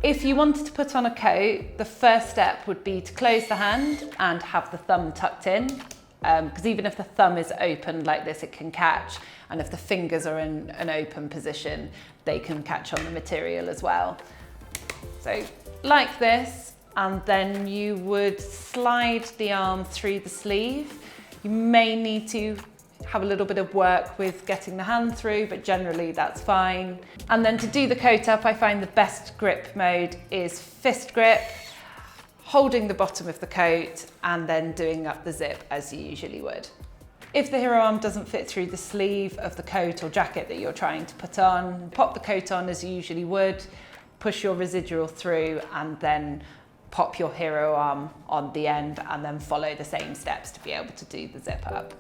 If you wanted to put on a coat, the first step would be to close the hand and have the thumb tucked in, because even if the thumb is open like this, it can catch, and if the fingers are in an open position, they can catch on the material as well. So like this, and then you would slide the arm through the sleeve. You may need to have a little bit of work with getting the hand through, but generally that's fine. And then to do the coat up, I find the best grip mode is fist grip, holding the bottom of the coat and then doing up the zip as you usually would. If the hero arm doesn't fit through the sleeve of the coat or jacket that you're trying to put on, pop the coat on as you usually would, push your residual through and then pop your hero arm on the end and then follow the same steps to be able to do the zip up.